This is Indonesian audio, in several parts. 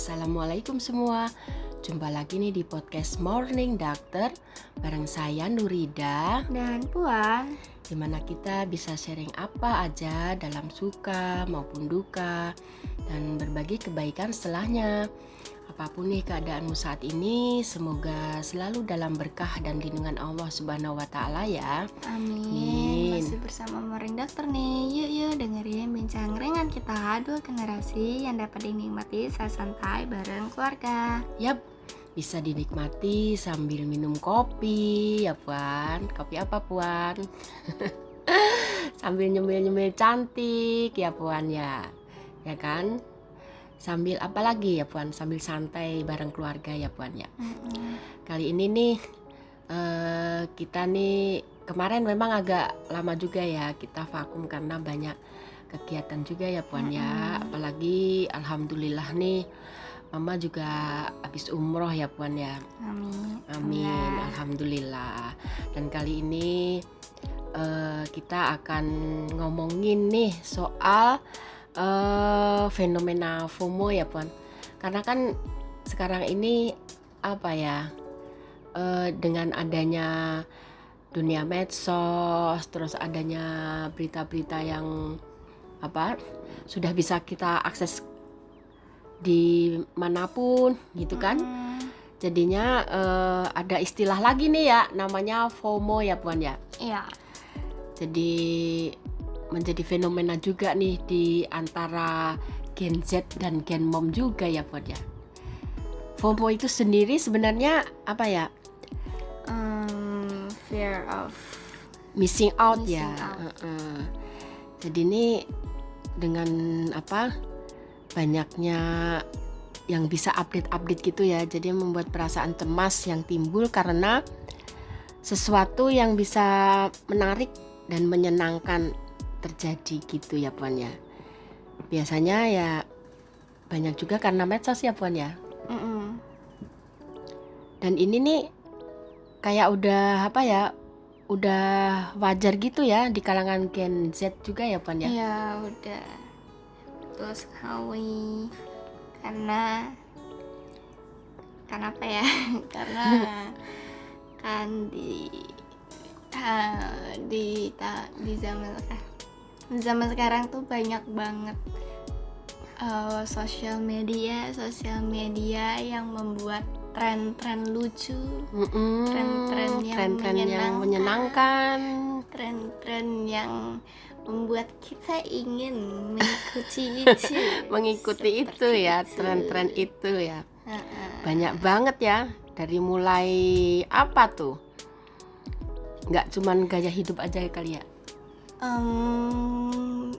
Assalamualaikum semua. Jumpa lagi nih di podcast Morning Doctor bareng saya Nurida dan Puan, dimana kita bisa sharing apa aja dalam suka maupun duka dan berbagi kebaikan setelahnya. Apapun nih keadaanmu saat ini, semoga selalu dalam berkah dan lindungan Allah Subhanahu wa Ta'ala ya. amin. Masih bersama Morning Doctor nih. Yuk dengerin bincang ringan kita dua generasi yang dapat dinikmati saat santai bareng keluarga. Yap, bisa dinikmati sambil minum kopi ya Puan. Kopi apa Puan? Sambil nyemil-nyemil cantik ya Puan ya. Ya kan? Sambil apa lagi ya Puan? Sambil santai bareng keluarga ya Puan ya. Kali ini nih kita nih kemarin memang agak lama juga ya kita vakum karena banyak kegiatan juga ya Puan ya. Apalagi alhamdulillah nih Mama juga habis umroh ya Puan ya. Amin. Alhamdulillah. Dan kali ini kita akan ngomongin nih soal fenomena FOMO ya Puan. Karena kan sekarang ini apa ya, dengan adanya dunia medsos, terus adanya berita-berita yang apa sudah bisa kita akses di manapun gitu kan. Jadinya ada istilah lagi nih ya, namanya FOMO ya Puan ya. Iya. Jadi menjadi fenomena juga nih di antara Gen Z dan Gen Mom juga ya Puan ya. FOMO itu sendiri sebenarnya apa ya? Fear of Missing out Missing ya. out. Jadi ini dengan apa banyaknya yang bisa update gitu ya, jadi membuat perasaan cemas yang timbul karena sesuatu yang bisa menarik dan menyenangkan terjadi gitu ya Puan ya. Biasanya ya banyak juga karena medsos ya Puan ya. Dan ini nih kayak udah apa ya, udah wajar gitu ya di kalangan Gen Z juga ya Puan ya. Iya, udah betul sekali. Karena apa ya? Karena kan di zaman sekarang tuh banyak banget sosial media yang membuat tren-tren lucu, tren-tren yang menyenangkan, tren-tren yang membuat kita ingin mengikuti itu. mengikuti itu ya, itu. tren-tren itu ya. Banyak banget ya, dari mulai apa tuh? Nggak cuman gaya hidup aja kali ya.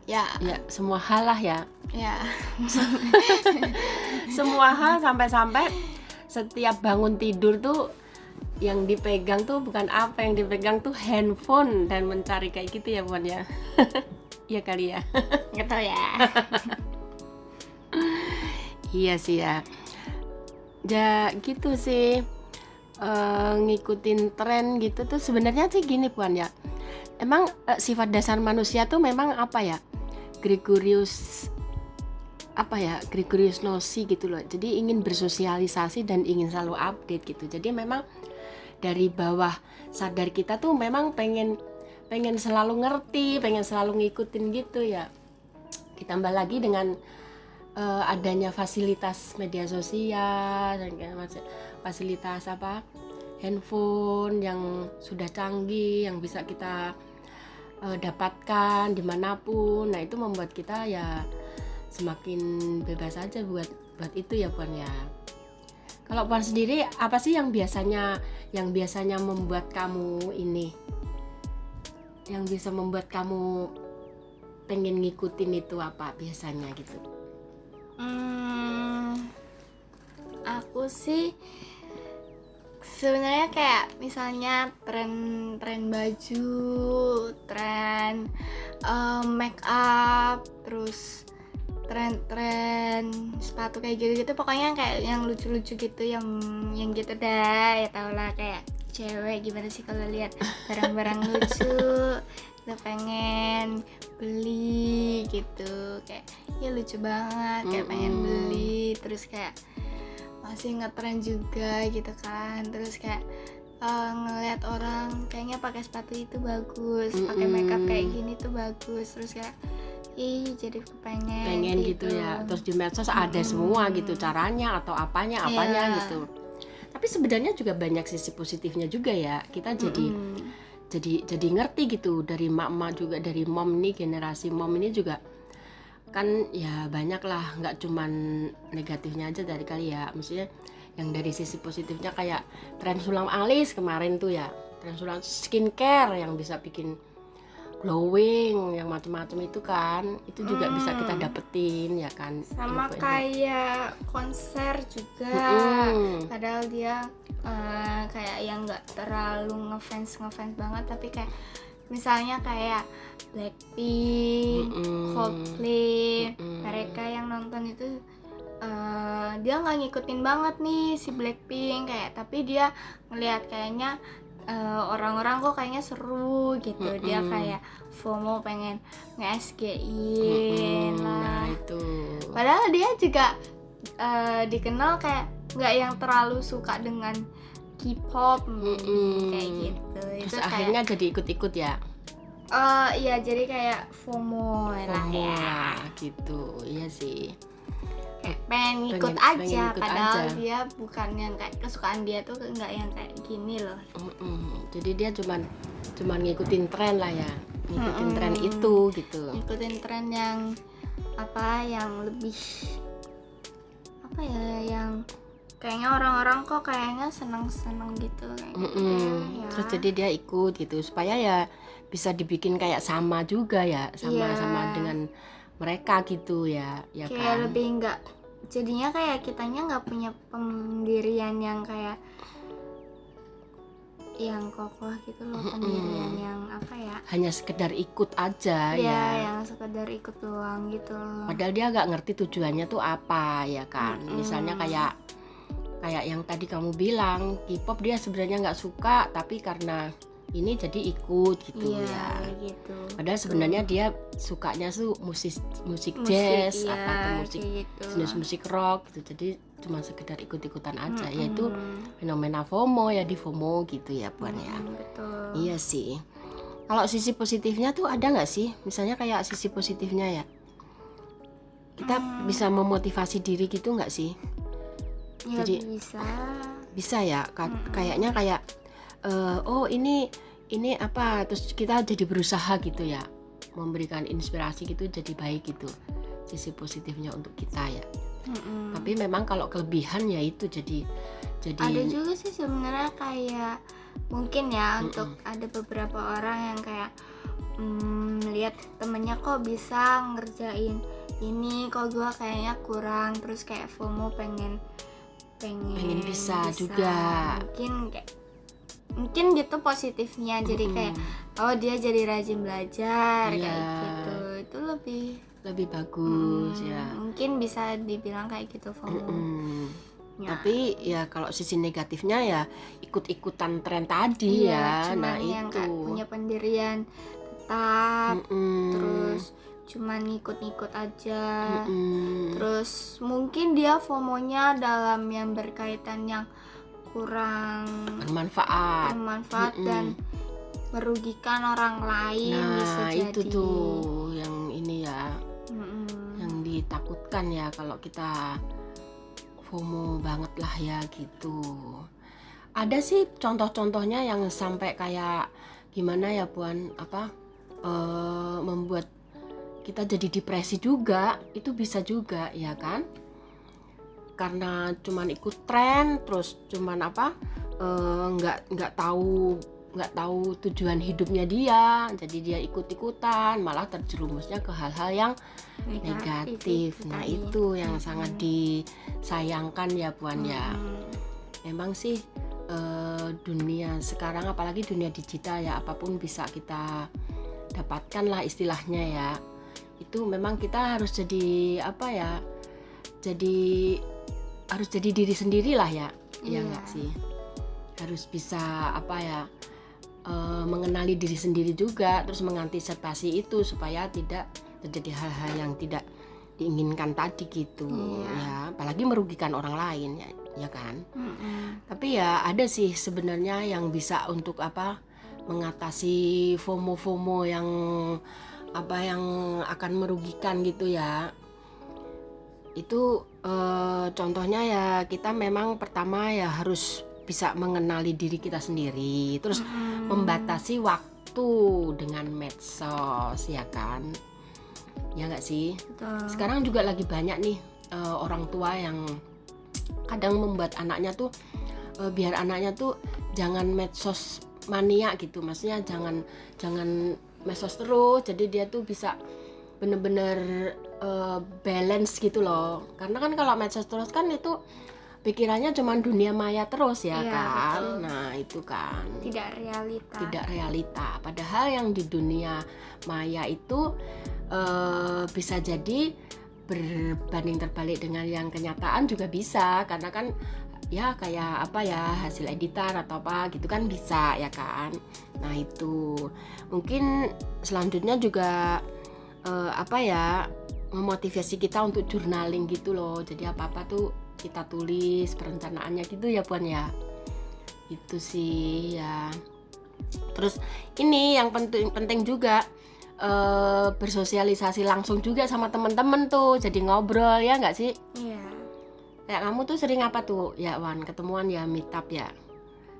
Ya semua hal lah ya. Ya. Semua hal sampai setiap bangun tidur tuh yang dipegang tuh bukan apa, yang dipegang tuh handphone dan mencari kayak gitu ya Puan ya. Iya kali ya. Nggak tahu ya. Iya sih ya. Ya gitu sih. Ngikutin tren gitu tuh sebenarnya sih gini Puan ya. Emang sifat dasar manusia tuh memang apa ya? Gregorius Nossi gitu loh. Jadi ingin bersosialisasi dan ingin selalu update gitu. Jadi memang dari bawah sadar kita tuh memang pengen selalu ngerti, pengen selalu ngikutin gitu ya. Ditambah lagi dengan adanya fasilitas media sosial dan fasilitas handphone yang sudah canggih yang bisa kita dapatkan dimanapun. Nah itu membuat kita ya semakin bebas aja buat itu ya Puan ya. Kalau Puan sendiri apa sih yang biasanya membuat kamu ini, yang bisa membuat kamu pengen ngikutin itu apa biasanya gitu? Aku sih sebenarnya kayak misalnya tren baju, tren make up, terus tren sepatu kayak gitu pokoknya kayak yang lucu-lucu gitu, yang gitu dah ya, tau lah kayak cewek gimana sih kalau lihat barang-barang lucu udah pengen beli gitu, kayak ya lucu banget, kayak pengen beli, terus kayak masih ngetren juga gitu kan, terus kayak ngelihat orang kayaknya pakai sepatu itu bagus, pakai makeup kayak gini tuh bagus, terus kayak jadi pengen gitu ya. Terus di medsos ada semua gitu caranya atau apanya gitu. Tapi sebenarnya juga banyak sisi positifnya juga ya. Kita jadi ngerti gitu dari mak-mak juga, dari mom nih, generasi mom ini juga kan ya banyak lah, nggak cuman negatifnya aja dari kali ya. Maksudnya yang dari sisi positifnya kayak tren sulam alis kemarin tuh ya, tren sulam skincare yang bisa bikin glowing, yang macam-macam itu kan, itu juga bisa kita dapetin ya kan. Sama kayak konser juga, padahal dia kayak yang nggak terlalu ngefans banget, tapi kayak misalnya kayak Blackpink, Coldplay, mereka yang nonton itu dia nggak ngikutin banget nih si Blackpink kayak, tapi dia ngelihat kayaknya orang-orang kok kayaknya seru gitu, dia kayak FOMO pengen nge-SG-in lah. Nah itu. Padahal dia juga dikenal kayak nggak yang terlalu suka dengan K-pop kayak gitu. Terus itu akhirnya kayak, jadi ikut-ikut ya. Iya jadi kayak FOMO lah ya. Gitu, iya sih. Pengen ikut pengen aja, ikut padahal aja. dia bukan yang kayak kesukaan dia tuh nggak yang kayak gini loh. Jadi dia cuman ngikutin tren lah ya, ngikutin tren itu gitu. Ngikutin tren yang lebih yang kayaknya orang-orang kok kayaknya seneng gitu kayak gitu ya. Terus jadi dia ikut gitu supaya ya bisa dibikin kayak sama juga ya, sama dengan mereka gitu ya kayak kan. lebih enggak, jadinya kayak kitanya nggak punya pendirian yang kayak yang kokoh gitu loh, pendirian yang hanya sekedar ikut aja ya. Yang sekedar ikut doang gitu loh. Padahal dia nggak ngerti tujuannya tuh apa ya kan. Misalnya kayak yang tadi kamu bilang K-pop dia sebenarnya nggak suka, tapi karena ini jadi ikut gitu ya. Gitu. Padahal sebenarnya dia sukanya tuh musik jazz, atau jenis musik rock gitu. Jadi cuma sekedar ikut-ikutan aja. Yaitu fenomena FOMO ya, di FOMO gitu ya Puan ya. Betul. Iya sih. Kalau sisi positifnya tuh ada nggak sih? Misalnya kayak sisi positifnya ya, kita bisa memotivasi diri gitu nggak sih? Ya, jadi bisa ya. Kayaknya kayak ini apa, terus kita jadi berusaha gitu ya, memberikan inspirasi gitu, jadi baik gitu sisi positifnya untuk kita ya. Tapi memang kalau kelebihan ya itu jadi ada juga sih sebenarnya, kayak mungkin ya untuk ada beberapa orang yang kayak lihat temennya kok bisa ngerjain ini, kok gua kayaknya kurang, terus kayak FOMO pengen bisa juga. Mungkin gitu positifnya, jadi kayak dia jadi rajin belajar kayak gitu, itu lebih bagus ya. Mungkin bisa dibilang kayak gitu FOMO. Ya. Tapi ya kalau sisi negatifnya ya ikut-ikutan tren tadi ya. Nah yang itu punya pendirian tetap, terus cuman ngikut-ngikut aja, terus mungkin dia FOMO-nya dalam yang berkaitan yang kurang bermanfaat dan merugikan orang lain. Nah bisa itu jadi. tuh yang ini ya, yang ditakutkan ya kalau kita FOMO banget lah ya gitu. Ada sih contoh-contohnya yang sampai kayak gimana ya Puan, membuat kita jadi depresi juga, itu bisa juga ya kan, karena cuman ikut tren, terus cuman nggak tahu tujuan hidupnya dia, jadi dia ikut-ikutan malah terjerumusnya ke hal-hal yang negatif. Nah itu yang sangat disayangkan ya Puan ya. Memang sih dunia sekarang, apalagi dunia digital ya, apapun bisa kita dapatkan lah istilahnya ya. Itu memang kita harus jadi harus jadi diri sendiri lah ya. Iya nggak sih? harus bisa mengenali diri sendiri juga, terus mengantisipasi itu supaya tidak terjadi hal-hal yang tidak diinginkan tadi gitu. Ya, apalagi merugikan orang lain ya kan. Tapi ya ada sih sebenarnya yang bisa untuk mengatasi FOMO yang yang akan merugikan gitu ya. Itu contohnya ya, kita memang pertama ya harus bisa mengenali diri kita sendiri, terus membatasi waktu dengan medsos ya kan, ya nggak sih? Betul. Sekarang juga lagi banyak nih orang tua yang kadang membuat anaknya tuh biar anaknya tuh jangan medsos mania gitu, maksudnya jangan medsos terus, jadi dia tuh bisa bener-bener balance gitu loh. Karena kan kalau medsos terus kan itu pikirannya cuma dunia maya terus ya kan. Betul. Nah itu kan Tidak realita. Padahal yang di dunia maya itu bisa jadi berbanding terbalik dengan yang kenyataan juga bisa, karena kan ya kayak hasil editan atau apa gitu kan bisa ya kan. Nah itu mungkin selanjutnya juga memotivasi kita untuk journaling gitu loh. Jadi apa-apa tuh kita tulis perencanaannya gitu ya Puan ya. Itu sih ya. Terus ini yang penting juga bersosialisasi langsung juga sama teman-teman tuh, jadi ngobrol ya nggak sih? Iya. Kayak kamu tuh sering apa tuh ya Wan, ketemuan ya meet up ya?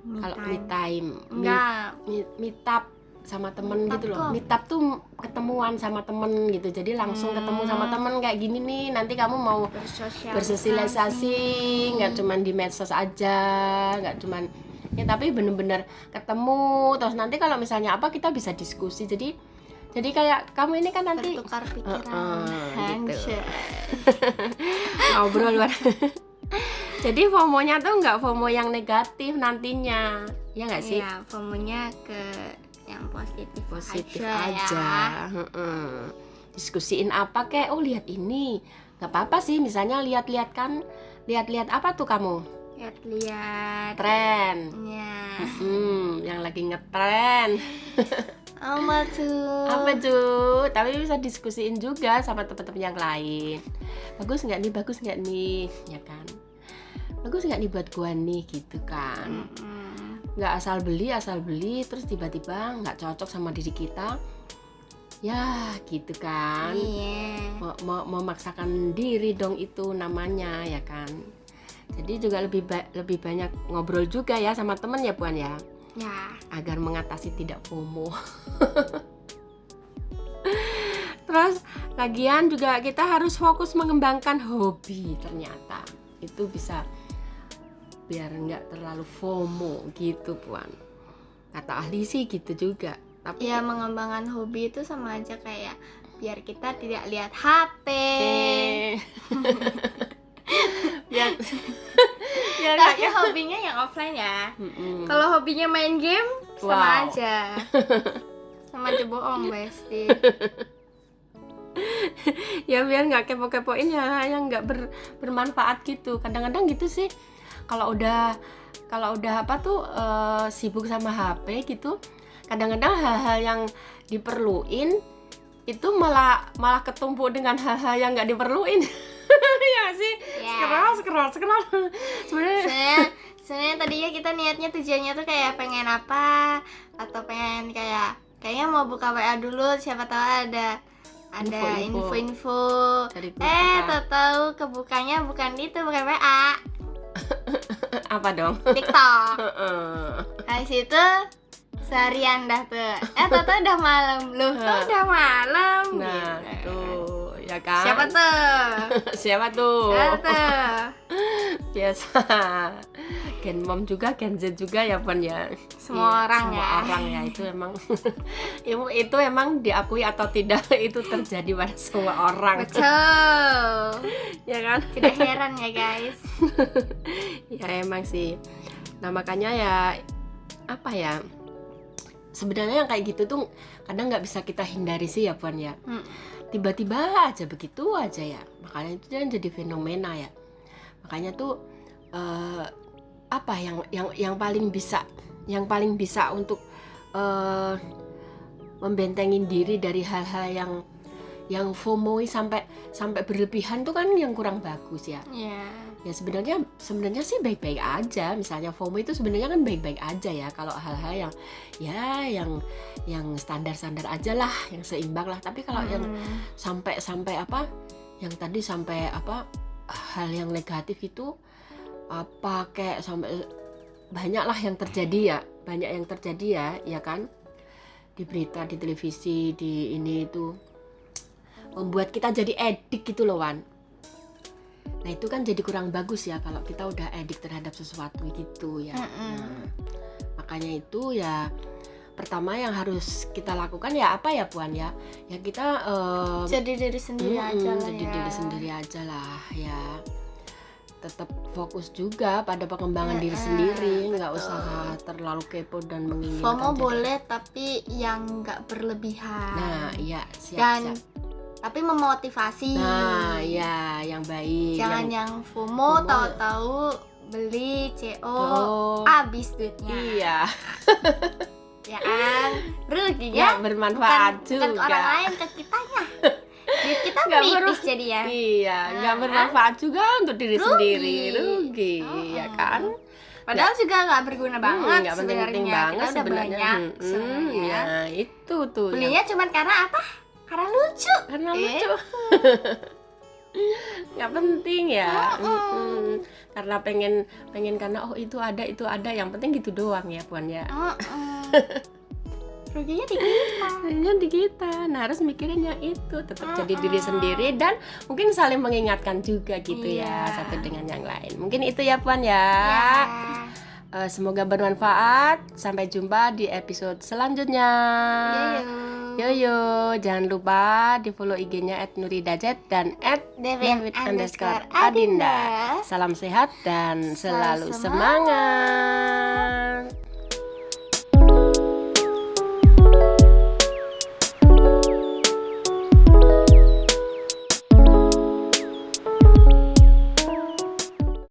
Kalau meet time, enggak, meet up sama temen Meet up gitu loh. tuh. Meet up tuh ketemuan sama temen gitu. Jadi langsung ketemu sama temen kayak gini nih. Nanti kamu mau bersosialisasi, nggak cuman di medsos aja, nggak cuman ya, tapi bener-bener ketemu. Terus nanti kalau misalnya apa kita bisa diskusi. Jadi kayak kamu ini kan nanti bertukar pikiran, gitu. handshake. Ngobrol luar. Jadi FOMO-nya tuh nggak FOMO yang negatif nantinya, ya nggak sih? Iya, FOMO-nya ke yang positif aja. ya. Diskusiin apa kek? Oh lihat ini, nggak apa-apa sih. Misalnya lihat-lihat apa tuh kamu? Lihat-lihat Tren. ya. Yang lagi ngetren. Apa tuh? Apa tuh? Tapi bisa diskusiin juga sama teman-teman yang lain. Bagus nggak nih, ya kan? Bagus nggak nih buat gua nih, gitu kan? Nggak asal beli terus tiba-tiba nggak cocok sama diri kita, ya gitu kan? Iya. Memaksakan diri dong itu namanya ya kan? Jadi juga lebih banyak ngobrol juga ya sama teman ya Puan ya. Ya. Agar mengatasi tidak FOMO. Terus lagian juga kita harus fokus mengembangkan hobi, ternyata itu bisa biar nggak terlalu FOMO gitu Puan. Kata ahli sih gitu juga. Tapi Ya, mengembangkan hobi itu sama aja kayak biar kita tidak lihat HP. biar Tapi hobinya yang offline ya. Kalau hobinya main game sama Wow. aja. Sama aja bohong, Besti. ya biar nggak kepo-kepoin ya yang nggak bermanfaat gitu. Kadang-kadang gitu sih. Kalau udah sibuk sama HP gitu, kadang-kadang hal-hal yang diperluin itu malah ketumpuk dengan hal-hal yang nggak diperluin. Ya sih, Ya. scroll Sebenarnya tadinya kita niatnya tujuannya tuh kayak pengen apa, atau pengen kayaknya mau buka WA dulu, siapa tahu ada info-info. Dari grup apa? Tahu kebukanya bukan WA, Apa dong? TikTok. Dari situ seharian dah tuh. Tahu udah malam loh. Udah malam. Nah gitu. tuh ya kan. Siapa tuh? Siapa tuh? Biasa Gen Mom juga, Gen Z juga ya Pon ya. Semua orang semua ya. orang ya itu emang itu emang diakui atau tidak itu terjadi pada semua orang. Betul. Ya kan? Tidak heran ya guys. Ya emang sih. Nah makanya ya apa ya, sebenarnya yang kayak gitu tuh kadang nggak bisa kita hindari sih ya Puan ya. Tiba-tiba aja begitu aja ya, makanya itu kan jadi fenomena ya. Makanya tuh apa yang paling bisa untuk membentengin diri dari hal-hal yang FOMO sampai berlebihan tuh kan yang kurang bagus ya. Ya sebenarnya sih baik-baik aja. Misalnya FOMO itu sebenarnya kan baik-baik aja ya, kalau hal-hal yang standar-standar aja lah, yang seimbang lah. Tapi kalau yang sampai apa, yang tadi sampai apa, hal yang negatif itu apa, kayak sampai banyak lah yang terjadi ya kan, di berita, di televisi, di ini itu membuat kita jadi edik gitu loh, Wan. Nah itu kan jadi kurang bagus ya kalau kita udah edik terhadap sesuatu gitu ya. Nah, makanya itu ya pertama yang harus kita lakukan ya apa ya Puan ya kita jadi diri sendiri aja lah, jadi diri sendiri aja lah ya. Tetap fokus juga pada pengembangan diri sendiri, nggak usah terlalu kepo dan menginginkan. FOMO boleh tapi yang nggak berlebihan. Nah iya, siap. Tapi memotivasi. Nah, ya, yang baik. Jangan yang FOMO tahu-tahu beli CO habis duitnya. Iya. Ya kan? Rugi ya. Bermanfaat juga. Bukan orang lain, ke kitanya. Duit kita menipis jadi ya. Iya, nggak bermanfaat juga untuk diri sendiri. Rugi, ya kan? Padahal juga nggak berguna banget. Nggak penting banget sebenarnya. Ya, itu tuh. Belinya cuma karena apa? Karena lucu. Nggak penting ya. Karena pengen karena itu ada yang penting gitu doang ya Puan ya. Ruginya di kita. Nah harus mikirin yang itu, tetap jadi diri sendiri dan mungkin saling mengingatkan juga gitu ya satu dengan yang lain. Mungkin itu ya Puan ya. Semoga bermanfaat. Sampai jumpa di episode selanjutnya. Yo, jangan lupa di follow IG-nya @nuridajet dan @david_adinda. Salam sehat dan selalu semangat.